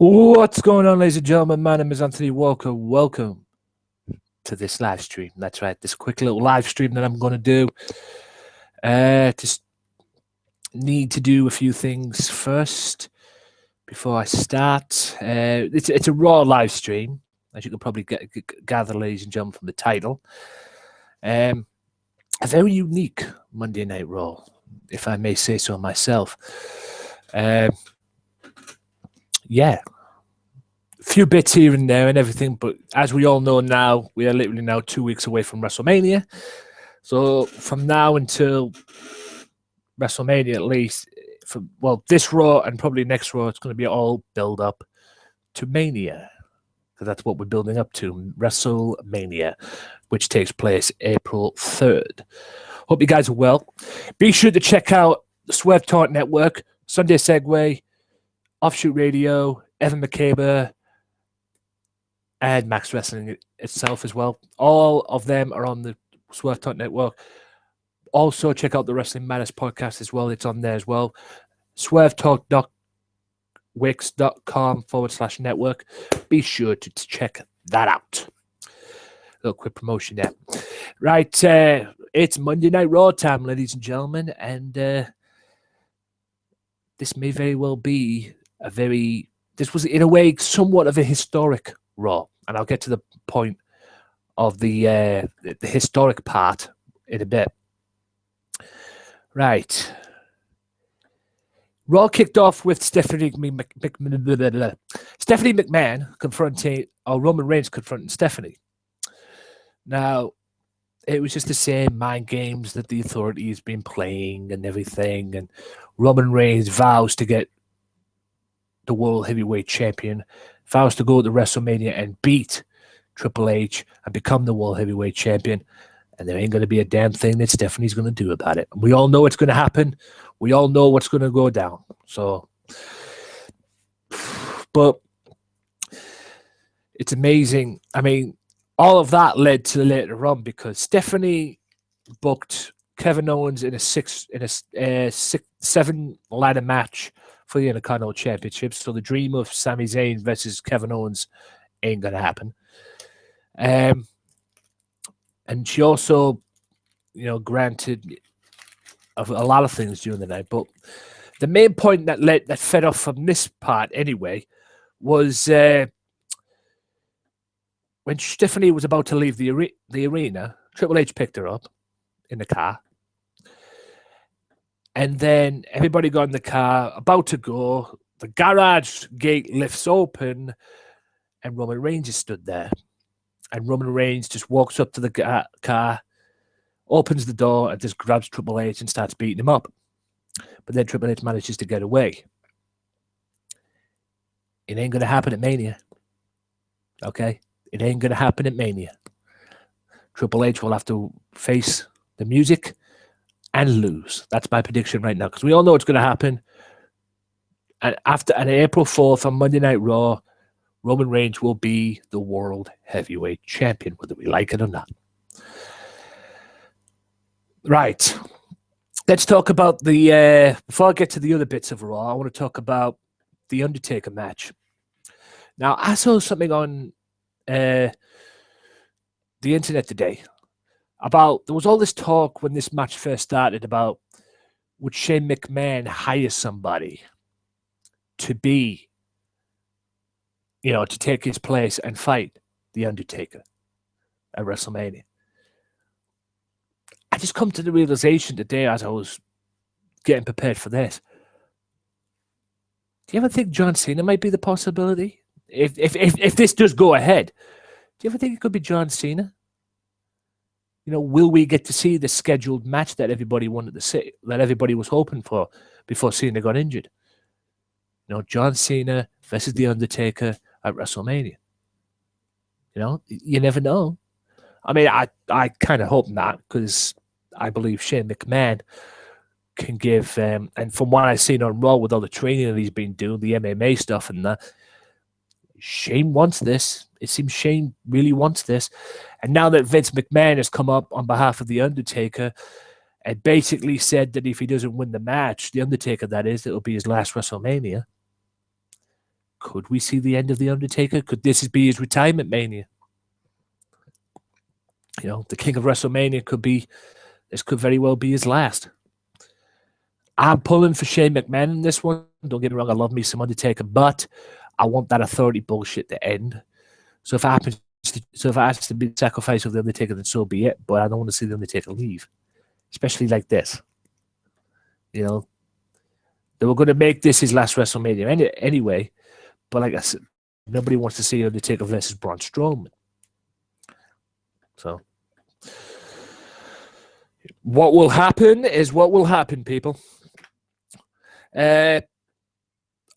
What's going on, ladies and gentlemen? My name is Anthony Walker. Welcome to this live stream. That's right, this quick little live stream that I'm going to do. Just need to do a few things first before I start. It's a Raw live stream, as you can probably gather, ladies and gentlemen, from the title. A very unique Monday Night Raw, if I may say so myself. Yeah, a few bits here and there and everything, but as we all know now, we are literally now 2 weeks away from WrestleMania. So from now until WrestleMania, at least, this Raw and probably next Raw, it's going to be all build up to Mania, because that's what we're building up to, WrestleMania, which takes place April 3rd. Hope you guys are well. Be sure to check out the Swerve Talk Network, Sunday Segway, Offshoot Radio, Evan McCabe, and Max Wrestling itself as well. All of them are on the Swerve Talk Network. Also, check out the Wrestling Matters podcast as well. It's on there as well. swervetalk.wix.com/network. Be sure to check that out. A little quick promotion there. Right, it's Monday Night Raw time, ladies and gentlemen, and this may very well be this was in a way somewhat of a historic Raw, and I'll get to the point of the historic part in a bit. Right. Raw kicked off with Stephanie McMahon confronting, or Roman Reigns confronting Stephanie. Now, it was just the same mind games that the Authority has been playing and everything, and Roman Reigns vows to get the World Heavyweight Champion, vows to go to WrestleMania and beat Triple H and become the World Heavyweight Champion, and there ain't going to be a damn thing that Stephanie's going to do about it. We all know it's going to happen. We all know what's going to go down. So, but it's amazing. I mean, all of that led to later on, because Stephanie booked Kevin Owens in a seven-ladder match for the Intercontinental Championship. So the dream of Sami Zayn versus Kevin Owens ain't going to happen. And she also, granted a lot of things during the night. But the main point that fed off from this part anyway was when Stephanie was about to leave the arena, Triple H picked her up in the car. And then everybody got in the car, about to go. The garage gate lifts open, and Roman Reigns just stood there. And Roman Reigns just walks up to the car, opens the door, and just grabs Triple H and starts beating him up. But then Triple H manages to get away. It ain't going to happen at Mania. Okay? It ain't going to happen at Mania. Triple H will have to face the music and lose. That's my prediction right now, because we all know it's going to happen. And on April 4th on Monday Night Raw, Roman Reigns will be the World Heavyweight Champion, whether we like it or not. Right. Let's talk about before I get to the other bits of Raw, I want to talk about the Undertaker match. Now, I saw something on the internet today about, there was all this talk when this match first started about, would Shane McMahon hire somebody to be, to take his place and fight the Undertaker at WrestleMania. I just come to the realization today as I was getting prepared for this. Do you ever think John Cena might be the possibility? If this does go ahead, do you ever think it could be John Cena? Will we get to see the scheduled match that everybody wanted to see, that everybody was hoping for before Cena got injured? John Cena versus The Undertaker at WrestleMania. You never know. I mean, I kind of hope not, because I believe Shane McMahon can give, and from what I've seen on Raw with all the training that he's been doing, the MMA stuff and that, Shane wants this. It seems Shane really wants this. And now that Vince McMahon has come up on behalf of The Undertaker and basically said that if he doesn't win the match, The Undertaker, that is, it'll be his last WrestleMania, could we see the end of The Undertaker? Could this be his retirement mania? You know, the king of WrestleMania this could very well be his last. I'm pulling for Shane McMahon in this one. Don't get me wrong, I love me some Undertaker, but I want that authority bullshit to end. So if it has to be the sacrifice of the Undertaker, then so be it. But I don't want to see the Undertaker leave, especially like this. You know, they were going to make this his last WrestleMania anyway. But like I said, nobody wants to see Undertaker versus Braun Strowman. So what will happen is what will happen, people.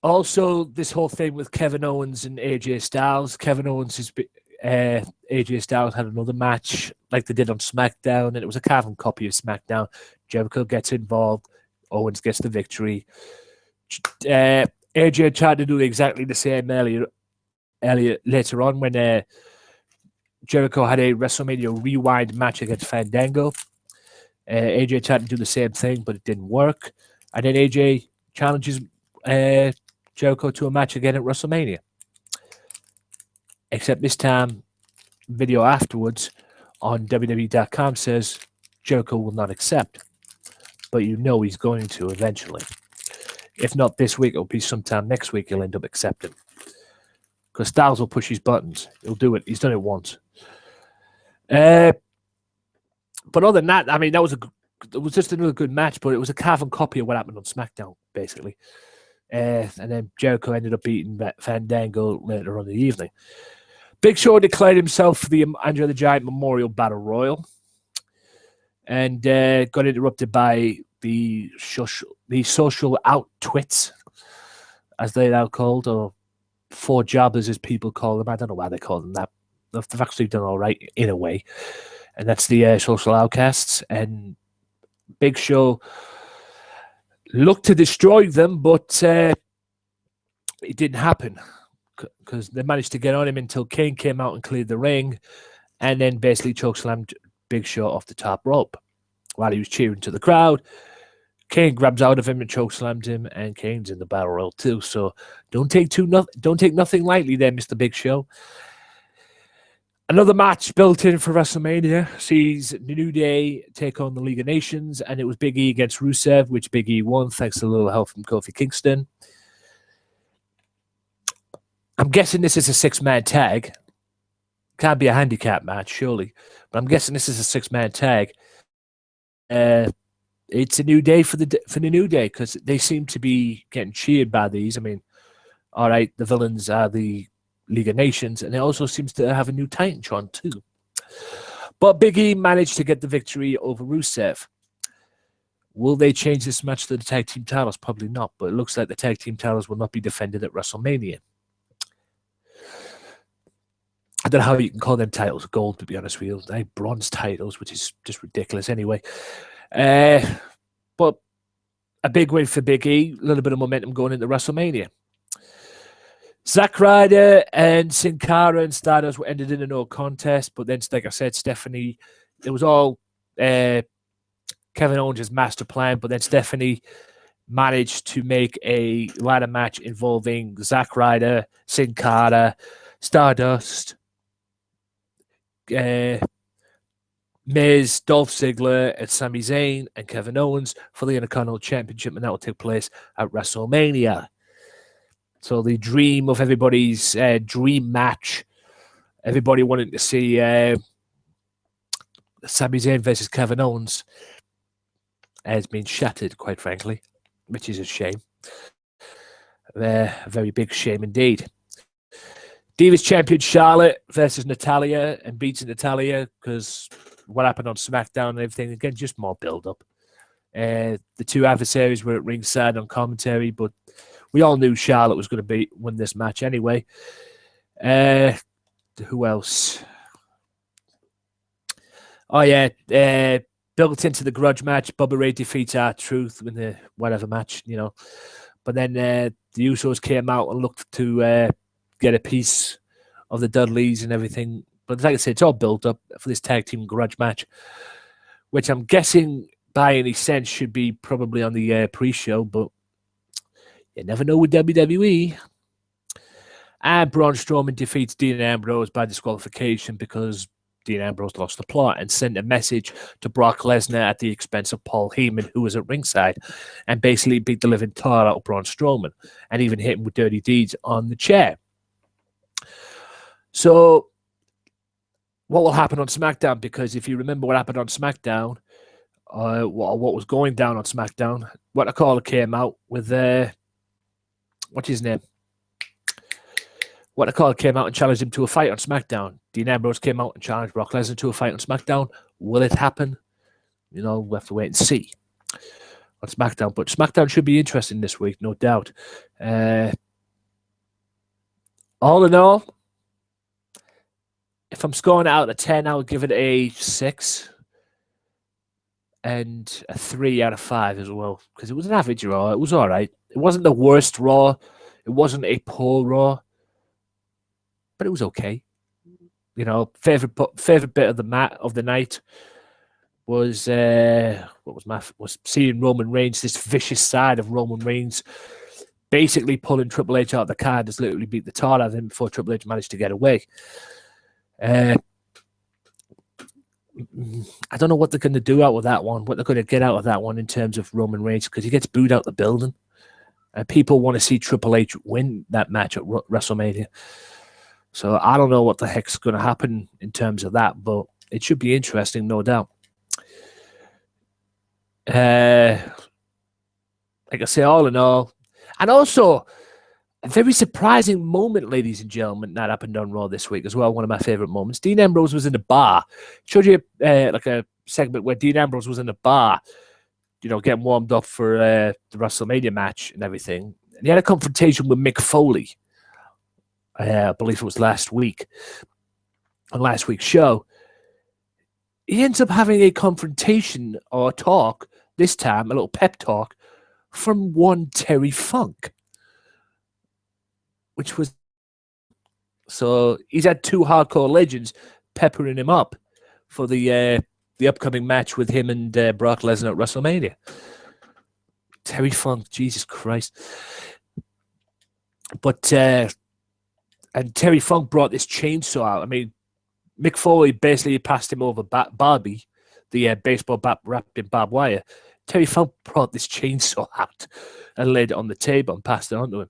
Also, this whole thing with Kevin Owens and AJ Styles. Kevin Owens has AJ Styles had another match like they did on SmackDown, and it was a carbon copy of SmackDown. Jericho gets involved. Owens gets the victory. AJ tried to do exactly the same later on when Jericho had a WrestleMania Rewind match against Fandango. AJ tried to do the same thing, but it didn't work. And then AJ challenges Jericho to a match again at WrestleMania. Except this time, video afterwards on WWE.com says Jericho will not accept. But you know he's going to eventually. If not this week, it'll be sometime next week he'll end up accepting. Because Styles will push his buttons. He'll do it. He's done it once. But other than that, I mean, it was just another good match, but it was a carbon copy of what happened on SmackDown, basically. And then Jericho ended up beating Fandango later on in the evening. Big Show declared himself for the Andre the Giant Memorial Battle Royal and got interrupted by the social out-twits, as they're now called, or four jobbers, as people call them. I don't know why they call them that. They've actually done all right in a way. And that's the social outcasts. And Big Show looked to destroy them, but it didn't happen because they managed to get on him until Kane came out and cleared the ring and then basically chokeslammed Big Show off the top rope while he was cheering to the crowd. Kane grabs out of him and chokeslammed him, and Kane's in the battle royal too. So don't take nothing lightly there, Mr. Big Show. Another match built in for WrestleMania sees the New Day take on the League of Nations, and it was Big E against Rusev, which Big E won thanks to a little help from Kofi Kingston. I'm guessing this is a six-man tag. Can't be a handicap match, surely. But I'm guessing this is a six-man tag. It's a new day for the New Day because they seem to be getting cheered by these. I mean, all right, the villains are the League of Nations, and it also seems to have a new Titantron too. But Big E managed to get the victory over Rusev. Will they change this match to the tag team titles? Probably not, but it looks like the tag team titles will not be defended at WrestleMania. I don't know how you can call them titles gold, to be honest with you. They're bronze titles, which is just ridiculous anyway. But a big win for Big E, a little bit of momentum going into WrestleMania. Zack, Ryder and Sin Cara and Stardust were ended in a no contest, but then, like I said, Stephanie, it was all Kevin Owens' master plan, but then Stephanie managed to make a ladder match involving Zack Ryder, Sin Cara, Stardust, Miz, Dolph Ziggler, and Sami Zayn, and Kevin Owens for the Intercontinental Championship, and that will take place at WrestleMania. So the dream of everybody's dream match, everybody wanting to see Sami Zayn versus Kevin Owens, has been shattered, quite frankly, which is a shame. A very big shame indeed. Divas champion Charlotte versus Natalya, and beats Natalya because what happened on SmackDown and everything. Again, just more build-up. The two adversaries were at ringside on commentary, but we all knew Charlotte was going to win this match anyway. Who else? Oh, yeah. Built into the grudge match, Bubba Ray defeats R-Truth in the whatever match, you know. But then the Usos came out and looked to get a piece of the Dudleys and everything. But like I said, it's all built up for this tag team grudge match, which I'm guessing by any sense should be probably on the pre-show, but you never know with WWE. And Braun Strowman defeats Dean Ambrose by disqualification because Dean Ambrose lost the plot and sent a message to Brock Lesnar at the expense of Paul Heyman, who was at ringside, and basically beat the living tar out of Braun Strowman and even hit him with dirty deeds on the chair. So what will happen on SmackDown? Because if you remember what happened on SmackDown, what was going down on SmackDown, what Natalya came out with, what's his name? What Natalya came out and challenged him to a fight on SmackDown. Dean Ambrose came out and challenged Brock Lesnar to a fight on SmackDown. Will it happen? You know, we'll have to wait and see on SmackDown. But SmackDown should be interesting this week, no doubt. All in all, if I'm scoring it out of 10, I would give it a 6 and a 3 out of 5 as well, because it was an average Raw. It was all right. It wasn't the worst Raw. It wasn't a poor Raw, but it was okay. You know, favorite bit of the night was was seeing Roman Reigns, this vicious side of Roman Reigns, basically pulling Triple H out of the car, just literally beat the tar out of him before Triple H managed to get away. I don't know what they're going to do out with that one, what they're going to get out of that one in terms of Roman Reigns, because he gets booed out the building. And people want to see Triple H win that match at WrestleMania. So I don't know what the heck's going to happen in terms of that, but it should be interesting, no doubt. Like I say, all in all. And also, a very surprising moment, ladies and gentlemen, that happened on Raw this week as well. One of my favorite moments. Dean Ambrose was in a bar. Showed you like a segment where Dean Ambrose was in a bar, you know, getting warmed up for the WrestleMania match and everything. And he had a confrontation with Mick Foley. I believe it was last week, on last week's show. He ends up having a confrontation or talk, this time, a little pep talk, from one Terry Funk. Which was... So he's had two hardcore legends peppering him up for the upcoming match with him and Brock Lesnar at WrestleMania. Terry Funk, Jesus Christ. But... and Terry Funk brought this chainsaw out. I mean, Mick Foley basically passed him over Barbie, the baseball bat wrapped in barbed wire. Terry Funk brought this chainsaw out and laid it on the table and passed it on to him.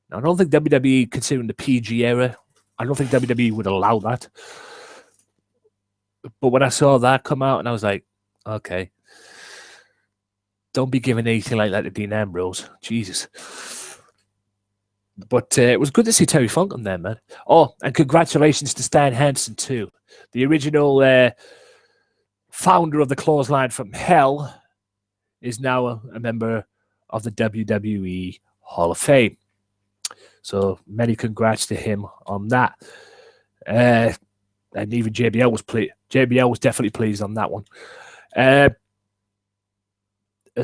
Now, I don't think WWE, considering the PG era, I don't think WWE would allow that. But when I saw that come out, and I was like, okay, don't be giving anything like that to Dean Ambrose. Jesus. But it was good to see Terry Funk on there, man. Oh, and congratulations to Stan Hansen, too. The original founder of the Clothesline from Hell is now a member of the WWE Hall of Fame. So many congrats to him on that. And even JBL was pleased. JBL was definitely pleased on that one as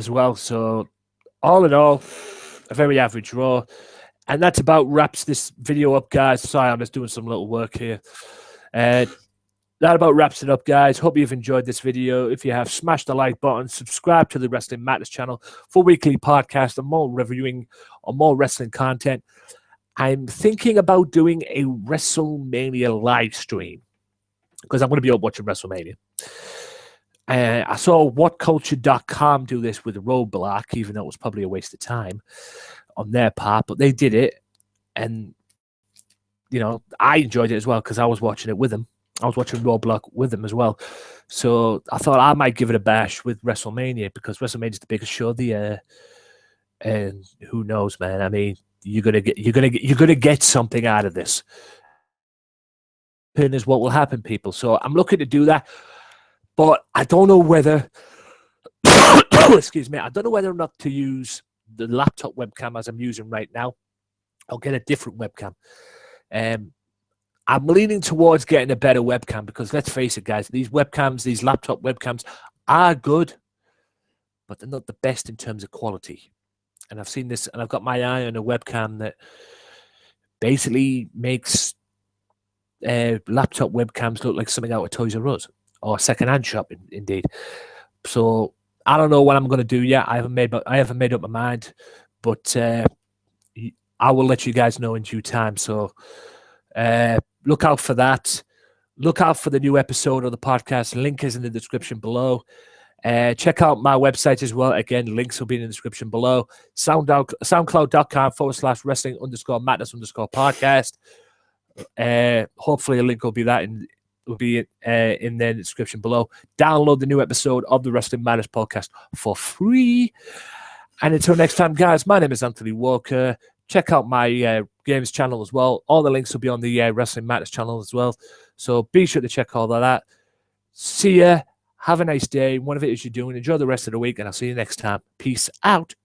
well. So all in all, a very average Raw. And that's about wraps this video up, guys. Sorry, I'm just doing some little work here. That about wraps it up, guys. Hope you've enjoyed this video. If you have, smash the like button. Subscribe to the Wrestling Matters channel for weekly podcasts and more reviewing or more wrestling content. I'm thinking about doing a WrestleMania live stream because I'm going to be up watching WrestleMania. I saw WhatCulture.com do this with Roadblock, even though it was probably a waste of time on their part, but they did it, and you know, I enjoyed it as well because I was watching it with them. I was watching Roadblock with them as well, so I thought I might give it a bash with WrestleMania because WrestleMania is the biggest show of the year, and who knows, man? I mean, you're gonna get something out of this. And is what will happen, people. So I'm looking to do that, but I don't know whether. Excuse me. I don't know whether or not to use the laptop webcam as I'm using right now. I'll get a different webcam. I'm leaning towards getting a better webcam because let's face it, guys, these webcams, these laptop webcams are good, but they're not the best in terms of quality. And I've seen this, and I've got my eye on a webcam that basically makes laptop webcams look like something out of Toys R Us or secondhand shop, indeed. So I don't know what I'm going to do yet. I haven't made up my mind, but I will let you guys know in due time. So look out for that. Look out for the new episode of the podcast. Link is in the description below. Check out my website as well. Again, links will be in the description below. SoundCloud.com/wrestling_madness_podcast. Hopefully a link will be in the description below. Download the new episode of the Wrestling Madness podcast for free. And until next time, guys, my name is Anthony Walker. Check out my games channel as well. All the links will be on the Wrestling Madness channel as well. So be sure to check all of that. See ya. Have a nice day. Whatever it is you're doing, enjoy the rest of the week, and I'll see you next time. Peace out.